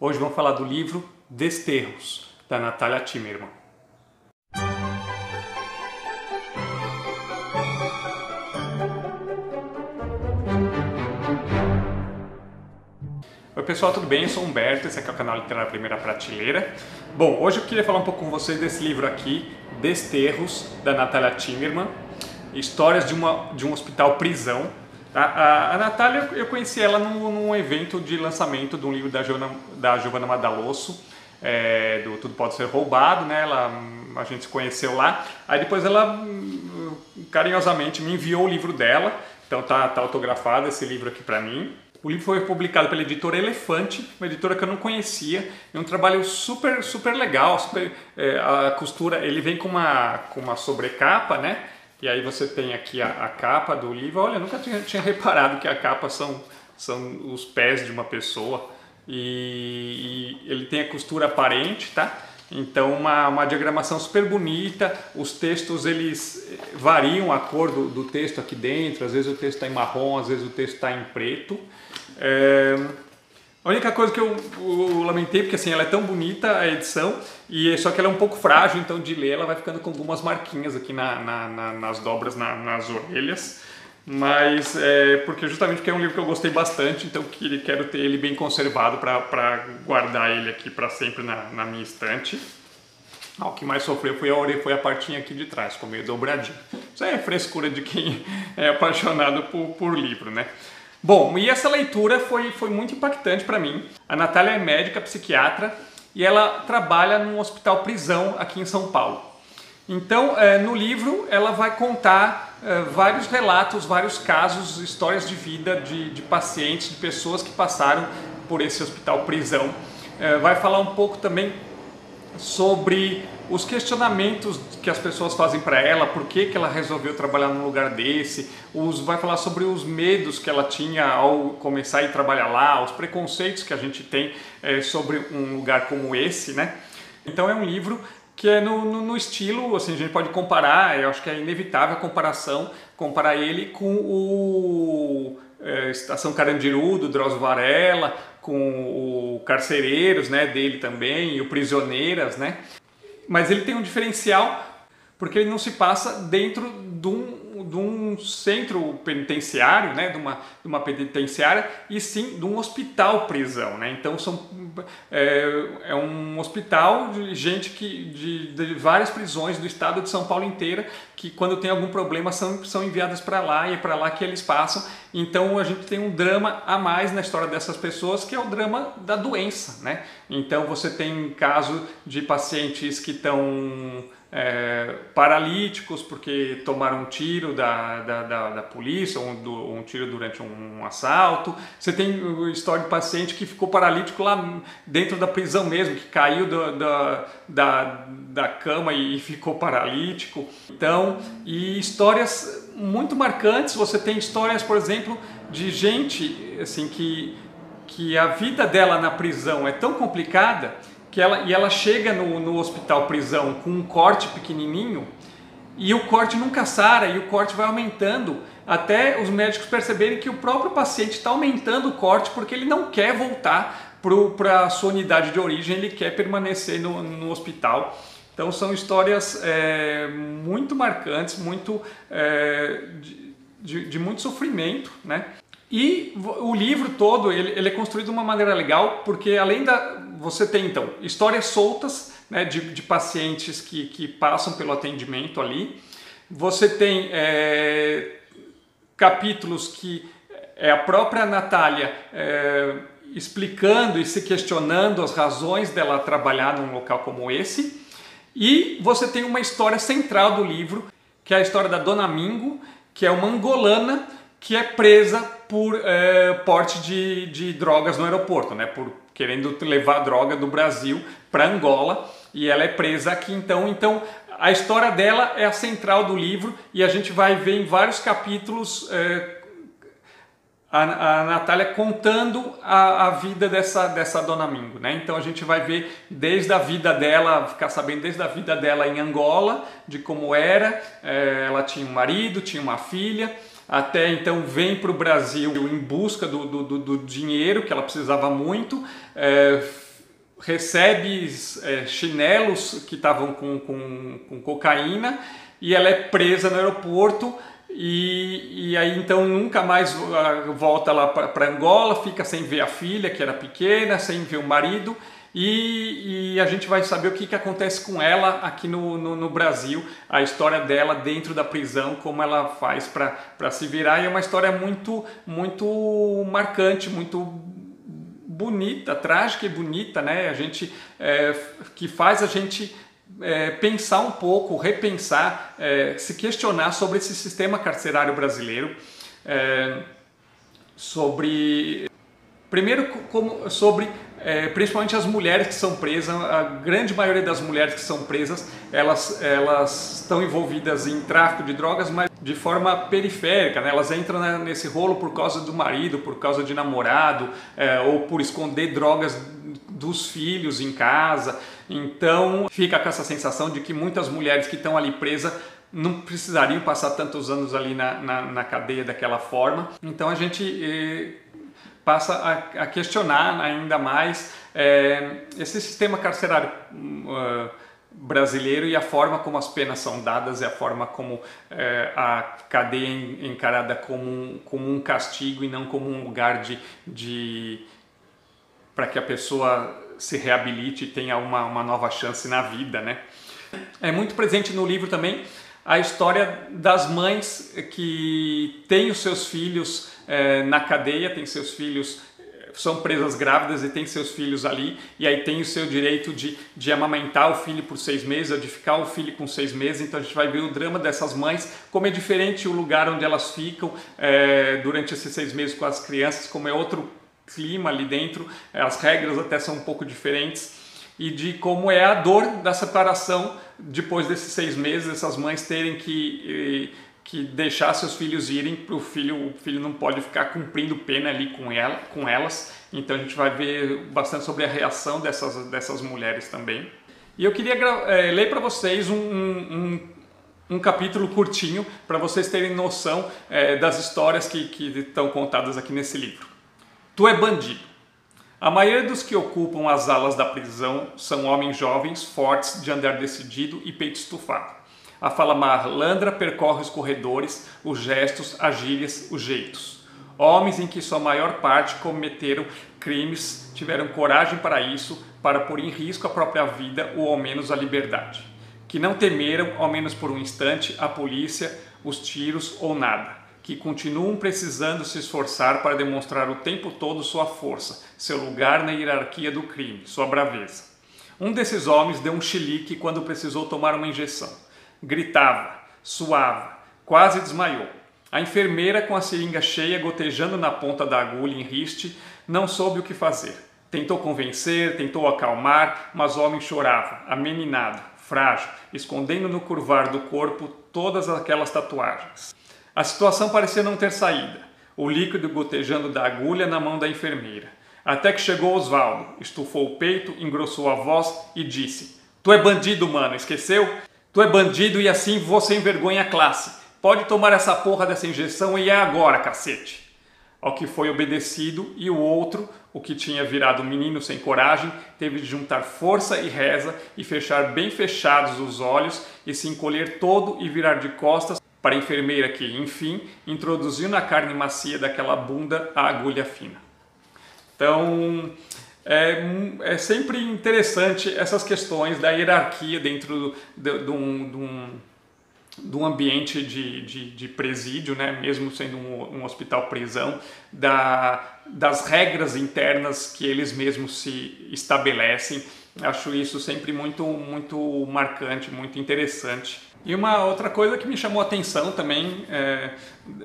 Hoje vamos falar do livro Desterros, da Natalia Timmerman. Oi pessoal, tudo bem? Eu sou o Humberto, esse aqui é o canal Literário Primeira Prateleira. Bom, hoje eu queria falar um pouco com vocês desse livro aqui, Desterros, da Natalia Timmerman, Histórias de um hospital prisão. A Natalia, eu conheci ela num evento de lançamento de um livro da Giovanna Madalosso, do Tudo Pode Ser Roubado, né? A gente se conheceu lá, aí depois ela carinhosamente me enviou o livro dela, então tá autografado esse livro aqui para mim. O livro foi publicado pela editora Elefante, uma editora que eu não conhecia. É um trabalho super legal, a costura, ele vem com uma sobrecapa, né? E aí você tem aqui a capa do livro. Olha, eu nunca tinha reparado que a capa são os pés de uma pessoa. E ele tem a costura aparente, tá? Então uma diagramação super bonita. Os textos, eles variam a cor do texto aqui dentro. Às vezes o texto está em marrom, às vezes o texto está em preto. A única coisa que eu lamentei, porque assim, ela é tão bonita a edição, só que ela é um pouco frágil, então de ler ela vai ficando com algumas marquinhas aqui nas dobras, nas orelhas, mas justamente porque é um livro que eu gostei bastante, então quero ter ele bem conservado para guardar ele aqui para sempre na minha estante. O que mais sofreu foi a partinha aqui de trás, ficou meio dobradinho. Isso aí é frescura de quem é apaixonado por livro, né? Bom, e essa leitura foi muito impactante para mim. A Natalia é médica, psiquiatra, e ela trabalha num hospital prisão aqui em São Paulo. Então, no livro, ela vai contar vários relatos, vários casos, histórias de vida de pacientes, de pessoas que passaram por esse hospital prisão. Vai falar um pouco também sobre os questionamentos que as pessoas fazem para ela, por que ela resolveu trabalhar num lugar desse, vai falar sobre os medos que ela tinha ao começar a ir trabalhar lá, os preconceitos que a gente tem sobre um lugar como esse, né? Então é um livro que é no estilo, assim, a gente pode comparar, eu acho que é inevitável a comparação, comparar ele com o Estação Carandiru, do Drauzio Varela, com o Carcereiros, né, dele também, e o Prisioneiras, né? Mas ele tem um diferencial porque ele não se passa dentro de um centro penitenciário, né, de uma penitenciária, e sim de um hospital prisão, né? Então é um hospital de gente de várias prisões do estado de São Paulo inteira, que quando tem algum problema são enviadas para lá, e é para lá que eles passam. Então a gente tem um drama a mais na história dessas pessoas, que é o drama da doença, né? Então você tem caso de pacientes que estão paralíticos porque tomaram um tiro da polícia, ou um tiro durante um assalto. Você tem história de paciente que ficou paralítico lá dentro da prisão mesmo, que caiu da cama e ficou paralítico. Então, e histórias muito marcantes. Você tem histórias, por exemplo, de gente assim, que a vida dela na prisão é tão complicada que ela chega no hospital prisão com um corte pequenininho, e o corte nunca sara, e o corte vai aumentando até os médicos perceberem que o próprio paciente está aumentando o corte porque ele não quer voltar para a sua unidade de origem, ele quer permanecer no hospital. Então são histórias muito marcantes, de muito sofrimento, né? E o livro todo ele é construído de uma maneira legal, porque além você tem então histórias soltas, né, de pacientes que passam pelo atendimento ali. Você tem capítulos que é a própria Natalia explicando e se questionando as razões dela trabalhar num local como esse. E você tem uma história central do livro, que é a história da Dona Mingo, que é uma angolana que é presa por porte de drogas no aeroporto, né? Por querendo levar droga do Brasil para Angola, e ela é presa aqui. Então a história dela é a central do livro, e a gente vai ver em vários capítulos a Natalia contando a vida dessa Dona Mingo, né? Então a gente vai ver desde a vida dela, ficar sabendo desde a vida dela em Angola, de como era, ela tinha um marido, tinha uma filha, até então vem para o Brasil em busca do dinheiro que ela precisava muito, recebe chinelos que estavam com cocaína e ela é presa no aeroporto. E aí então nunca mais volta lá para Angola, fica sem ver a filha que era pequena, sem ver o marido, e a gente vai saber o que acontece com ela aqui no Brasil, a história dela dentro da prisão, como ela faz para se virar, e é uma história muito marcante, muito bonita, trágica e bonita, né? Que faz a gente pensar um pouco, repensar, se questionar sobre esse sistema carcerário brasileiro, principalmente as mulheres que são presas. A grande maioria das mulheres que são presas, elas estão envolvidas em tráfico de drogas, mas de forma periférica, né? Elas entram nesse rolo por causa do marido, por causa de namorado, ou por esconder drogas dos filhos em casa. Então fica com essa sensação de que muitas mulheres que estão ali presas não precisariam passar tantos anos ali na cadeia daquela forma. Então a gente passa a questionar ainda mais esse sistema carcerário brasileiro e a forma como as penas são dadas, e a forma como a cadeia é encarada como um castigo e não como um lugar para que a pessoa se reabilite e tenha uma nova chance na vida, né? É muito presente no livro também a história das mães que têm os seus filhos na cadeia, têm seus filhos, são presas grávidas e têm seus filhos ali, e aí tem o seu direito de amamentar o filho por 6 meses, ou de ficar o filho com 6 meses. Então a gente vai ver o drama dessas mães, como é diferente o lugar onde elas ficam durante esses 6 meses com as crianças, como é outro clima ali dentro, as regras até são um pouco diferentes, e de como é a dor da separação depois desses 6 meses, essas mães terem que deixar seus filhos irem para o filho não pode ficar cumprindo pena ali com elas. Então a gente vai ver bastante sobre a reação dessas mulheres também. E eu queria ler para vocês um capítulo curtinho, para vocês terem noção das histórias que estão contadas aqui nesse livro. Tu é bandido. A maioria dos que ocupam as alas da prisão são homens jovens, fortes, de andar decidido e peito estufado. A fala malandra percorre os corredores, os gestos, as gírias, os jeitos. Homens em que sua maior parte cometeram crimes, tiveram coragem para isso, para pôr em risco a própria vida ou ao menos a liberdade. Que não temeram, ao menos por um instante, a polícia, os tiros ou nada. Que continuam precisando se esforçar para demonstrar o tempo todo sua força, seu lugar na hierarquia do crime, sua braveza. Um desses homens deu um chilique quando precisou tomar uma injeção. Gritava, suava, quase desmaiou. A enfermeira, com a seringa cheia, gotejando na ponta da agulha em riste, não soube o que fazer. Tentou convencer, tentou acalmar, mas o homem chorava, ameninado, frágil, escondendo no curvar do corpo todas aquelas tatuagens. A situação parecia não ter saída, o líquido gotejando da agulha na mão da enfermeira. Até que chegou Osvaldo, estufou o peito, engrossou a voz e disse: Tu é bandido, mano, esqueceu? Tu é bandido e assim você envergonha a classe. Pode tomar essa porra dessa injeção e é agora, cacete. Ao que foi obedecido, e o outro, o que tinha virado menino sem coragem, teve de juntar força e reza e fechar bem fechados os olhos e se encolher todo e virar de costas para a enfermeira que, enfim, introduziu na carne macia daquela bunda a agulha fina. Então, é sempre interessante essas questões da hierarquia dentro de um ambiente de presídio, né? Mesmo sendo um hospital-prisão, das regras internas que eles mesmos se estabelecem. Acho isso sempre muito marcante, muito interessante. E uma outra coisa que me chamou a atenção também,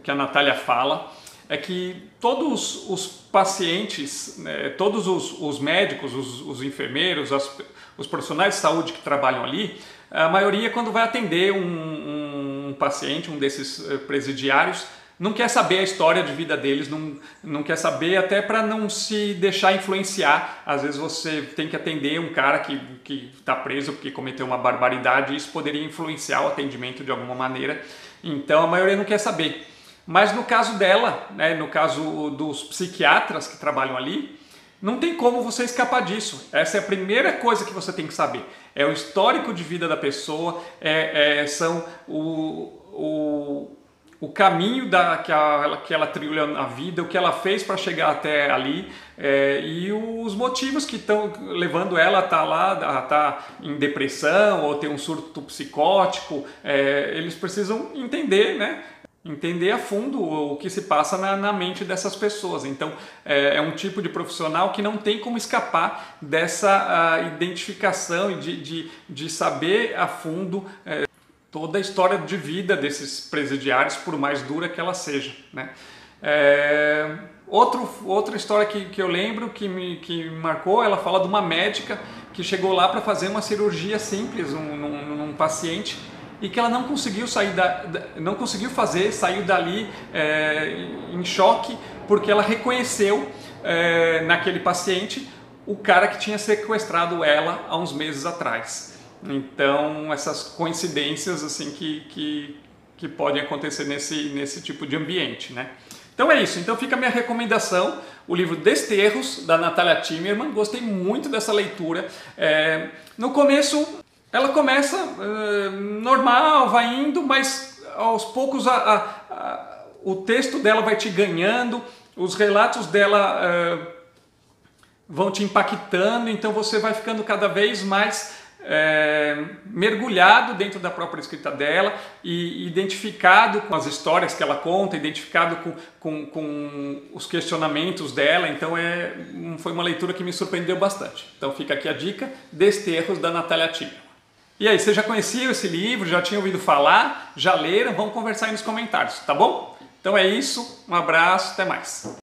que a Natália fala, é que todos os pacientes, todos os médicos, os enfermeiros, os profissionais de saúde que trabalham ali, a maioria, quando vai atender um paciente, um desses presidiários, não quer saber a história de vida deles, não quer saber, até para não se deixar influenciar. Às vezes você tem que atender um cara que está preso porque cometeu uma barbaridade, e isso poderia influenciar o atendimento de alguma maneira. Então a maioria não quer saber. Mas no caso dela, né, no caso dos psiquiatras que trabalham ali, Não tem como você escapar disso. Essa é a primeira coisa que você tem que saber. É o histórico de vida da pessoa, são o caminho que ela trilhou na vida, o que ela fez para chegar até ali, e os motivos que estão levando ela a estar lá, a estar em depressão ou ter um surto psicótico. Eles precisam entender, né? Entender a fundo o que se passa na mente dessas pessoas. Então é um tipo de profissional que não tem como escapar dessa identificação e de saber a fundo toda a história de vida desses presidiários, por mais dura que ela seja, né? Outra história que eu lembro que me marcou, ela fala de uma médica que chegou lá para fazer uma cirurgia simples num paciente, e que ela não conseguiu sair saiu dali em choque, porque ela reconheceu naquele paciente o cara que tinha sequestrado ela há uns meses atrás. Então, essas coincidências assim que podem acontecer nesse tipo de ambiente, né? Então é isso. Então fica a minha recomendação, o livro Desterros, da Natalia Timmerman. Gostei muito dessa leitura. No começo, ela começa normal, vai indo, mas aos poucos o texto dela vai te ganhando, os relatos dela vão te impactando, então você vai ficando cada vez mais mergulhado dentro da própria escrita dela e identificado com as histórias que ela conta, identificado com os questionamentos dela. Então foi uma leitura que me surpreendeu bastante. Então fica aqui a dica, Desterros, da Natalia Timmerman. E aí, você já conhecia esse livro? Já tinha ouvido falar? Já leram? Vamos conversar aí nos comentários, tá bom? Então é isso, um abraço, até mais.